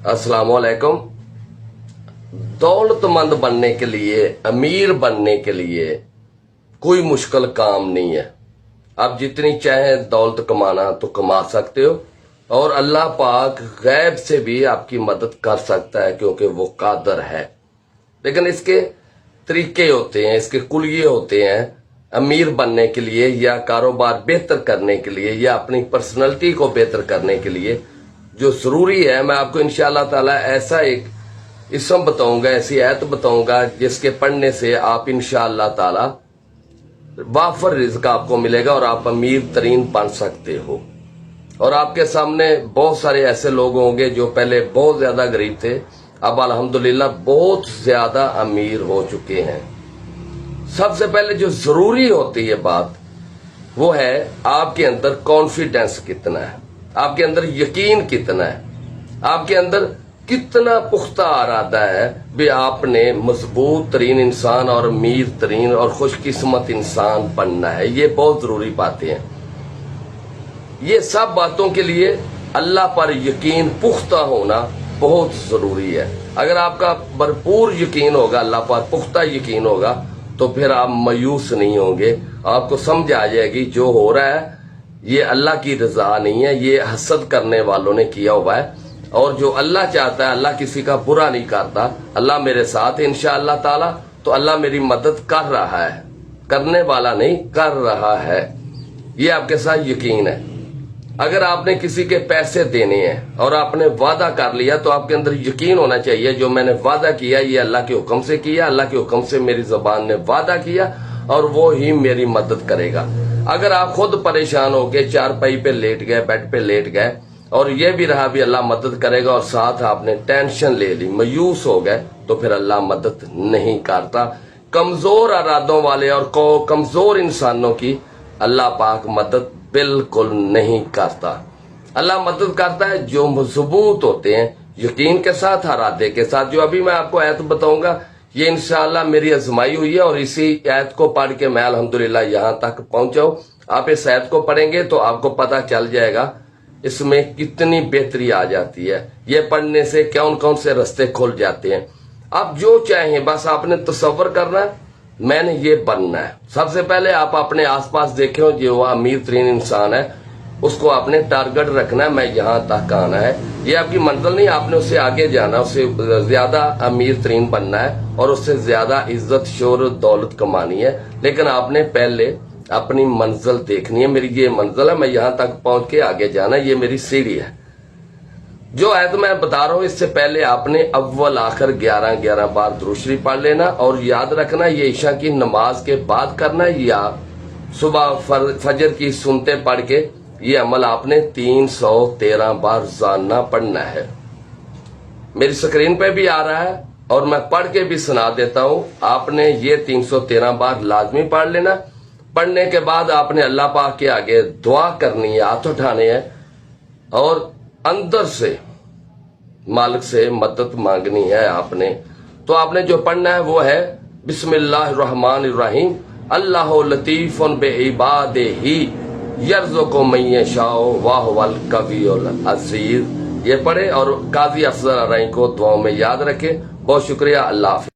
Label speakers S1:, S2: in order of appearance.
S1: अस्सलाम वालेकुम। दौलतमंद बनने के लिए, अमीर बनने के लिए कोई मुश्किल काम नहीं है। आप जितनी चाहें दौलत कमाना तो कमा सकते हो, और अल्लाह पाक गैब से भी आपकी मदद कर सकता है क्योंकि वो कादर है। लेकिन इसके तरीके होते हैं, इसके कुलिये होते हैं। अमीर बनने के लिए या कारोबार बेहतर करने के लिए या अपनी पर्सनैलिटी को बेहतर करने के लिए जो जरूरी है, मैं आपको इंशाअल्लाह ताला ऐसा एक इसम बताऊंगा, ऐसी आयत बताऊंगा जिसके पढ़ने से आप इंशाअल्लाह ताला वाफर रिज़्क आपको मिलेगा और आप अमीर तरीन बन सकते हो। और आपके सामने बहुत सारे ऐसे लोग होंगे जो पहले बहुत ज्यादा गरीब थे, अब अल्हम्दुलिल्लाह बहुत ज्यादा अमीर हो चुके हैं। सबसे पहले जो जरूरी होती है बात, वो है आपके अंदर कॉन्फिडेंस कितना है, आपके अंदर यकीन कितना है, आपके अंदर कितना पुख्ता इरादा है भी आपने मजबूत तरीन इंसान और अमीर तरीन और खुशकिस्मत इंसान बनना है। ये बहुत जरूरी बातें हैं। ये सब बातों के लिए अल्लाह पर यकीन पुख्ता होना बहुत जरूरी है। अगर आपका भरपूर यकीन होगा, अल्लाह पर पुख्ता यकीन होगा, तो फिर आप मायूस नहीं होंगे। आपको समझ आ जाएगी जो हो रहा है ये अल्लाह की रजा नहीं है, ये हसद करने वालों ने किया हुआ है। और जो अल्लाह चाहता है, अल्लाह किसी का बुरा नहीं करता। अल्लाह मेरे साथ है इंशाअल्लाह ताला, तो अल्लाह मेरी मदद कर रहा है, करने वाला नहीं कर रहा है। ये आपके साथ यकीन है। अगर आपने किसी के पैसे देने हैं और आपने वादा कर लिया, तो आपके अंदर यकीन होना चाहिए जो मैंने वादा किया ये अल्लाह के हुक्म से किया, अल्लाह के हुक्म से मेरी जुबान ने वादा किया और वो ही मेरी मदद करेगा। अगर आप खुद परेशान हो गए, चारपाई पे लेट गए, बेड पे लेट गए और ये भी रहा भी अल्लाह मदद करेगा, और साथ आपने टेंशन ले ली, मायूस हो गए, तो फिर अल्लाह मदद नहीं करता। कमजोर इरादों वाले और कमजोर इंसानों की अल्लाह पाक मदद बिल्कुल नहीं करता। अल्लाह मदद करता है जो मजबूत होते हैं, यकीन के साथ, इरादे के साथ। जो अभी मैं आपको आयत बताऊंगा ये इंशाअल्लाह मेरी आजमाई हुई है, और इसी आयत को पढ़ के मैं अल्हम्दुलिल्लाह यहां तक पहुंचा हूं। आप इस आयत को पढ़ेंगे तो आपको पता चल जाएगा इसमें कितनी बेहतरी आ जाती है। ये पढ़ने से कौन कौन से रास्ते खुल जाते हैं। आप जो चाहें, बस आपने तसव्वुर करना है मैंने ये बनना है। सबसे पहले आप अपने आसपास देखें, जो अमीर तरीन इंसान है उसको आपने टारगेट रखना है, मैं यहां तक आना है। ये आपकी मंजिल नहीं, आपने उससे आगे जाना, उससे ज्यादा अमीर तरीन बनना है और उससे ज्यादा इज्जत शोहरत दौलत कमानी है। लेकिन आपने पहले अपनी मंजिल देखनी है। मेरी ये मंजिल है, मैं यहां तक पहुंच के आगे जाना, ये मेरी सीढ़ी है। जो आयत मैं बता रहा हूं, इससे पहले आपने अव्वल आखिर 11 बार दुरूद शरीफ पढ़ लेना, और याद रखना ये ईशा की नमाज के बाद करना है या सुबह फजर की सुनते पढ़ के ये अमल आपने 313 बार जानना पढ़ना है। मेरी स्क्रीन पे भी आ रहा है और मैं पढ़ के भी सुना देता हूं। आपने ये 313 बार लाजमी पढ़ लेना। पढ़ने के बाद आपने अल्लाह पाक के आगे दुआ करनी है, हाथ उठाने हैं और अंदर से मालिक से मदद मांगनी है आपने। तो आपने जो पढ़ना है वो है बिस्मिल्लाहिर्रहमानिर्रहीम, अल्लाहु लतीफुन बिइबादिही यर्ज़ुक़ु मन यशाउ व हुवल कवियुल अज़ीज़। ये पढ़े और काजी अफजल रही को दुआओं में याद रखें। बहुत शुक्रिया। अल्लाह हाफ़िज़।